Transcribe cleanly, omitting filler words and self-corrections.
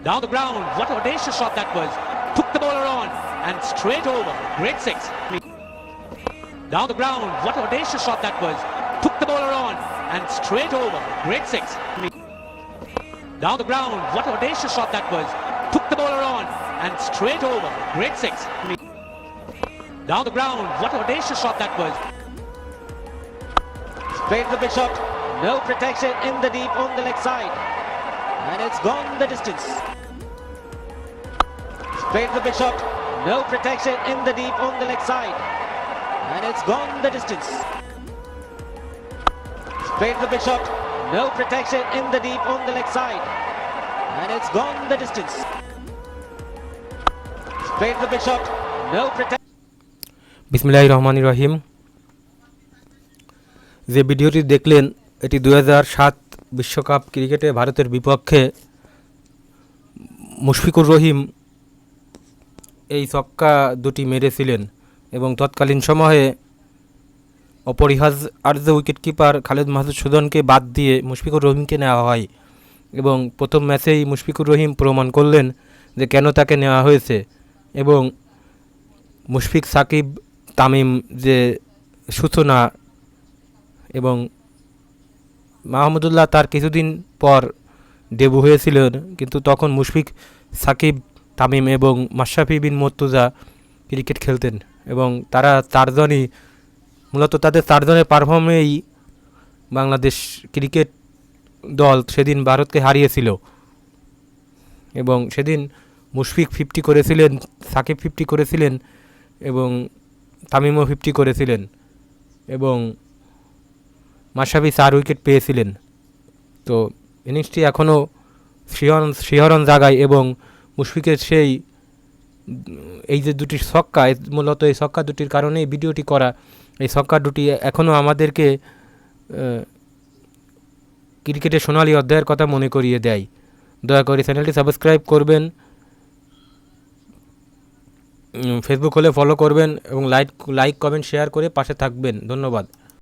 Down the ground, what an audacious shot that was. Took the bowler on and straight over. Great six. Down the ground, what an audacious shot that was. Took the bowler on and straight over. Great six. Down the ground, what an audacious shot that was. Took the bowler on and straight over. Great six. Down the ground, what an audacious shot that was. Straight to the big shot. No protection in the deep on the leg side. And it's gone the distance. Straight to the big shot. No protection in the deep on the leg side. And it's gone the distance. Straight to the big shot. No protection in the deep on the leg side. And it's gone the distance. Straight to the big shot. No protection. বিসমিল্লাহির রহমানির রহিম। যে ভিডিওটি দেখলেন এটি 2007 বিশ্বকাপ ক্রিকেটে ভারতের বিপক্ষে মুশফিকুর রহিম এই ছক্কা দুটি মেরেছিলেন এবং তৎকালীন সময়ে অপরিহার্য উইকেটকিপার খালেদ মাহমুদ সুজনকে বাদ দিয়ে মুশফিকুর রহিমকে নেওয়া হয় এবং প্রথম ম্যাচেই মুশফিকুর রহিম প্রমাণ করলেন যে কেন তাকে নেওয়া হয়েছে এবং মুশফিক সাকিব তামিম যে সূচনা এবং মাহমুদুল্লাহ তার কিছুদিন পর ডেবু হয়েছিলেন কিন্তু তখন মুশফিক সাকিব তামিম এবং মাশরাফি বিন মুর্তজা ক্রিকেট খেলতেন এবং তারা চারজনই মূলত তাদের চারজনের পারফর্মেই বাংলাদেশ ক্রিকেট দল সেদিন ভারতকে হারিয়েছিল এবং সেদিন মুশফিক 50 করেছিলেন, সাকিব 50 করেছিলেন এবং তামিমও 50 করেছিলেন এবং মাশরাফি 4 উইকেট পেয়েছিলেন। তো ইনিংসটি এখনও শিহরণ জাগায় এবং মুশফিকের এই যে দুটি ছক্কা, মূলত এই ছক্কা দুটির কারণেই ভিডিওটি করা। এই ছক্কা দুটি এখনও আমাদেরকে ক্রিকেটের সোনালি অধ্যায়ের কথা মনে করিয়ে দেয়। দয়া করে চ্যানেলটি সাবস্ক্রাইব করবেন, ফেসবুক হলে ফলো করবেন এবং লাইক কমেন্ট শেয়ার করে পাশে থাকবেন। ধন্যবাদ।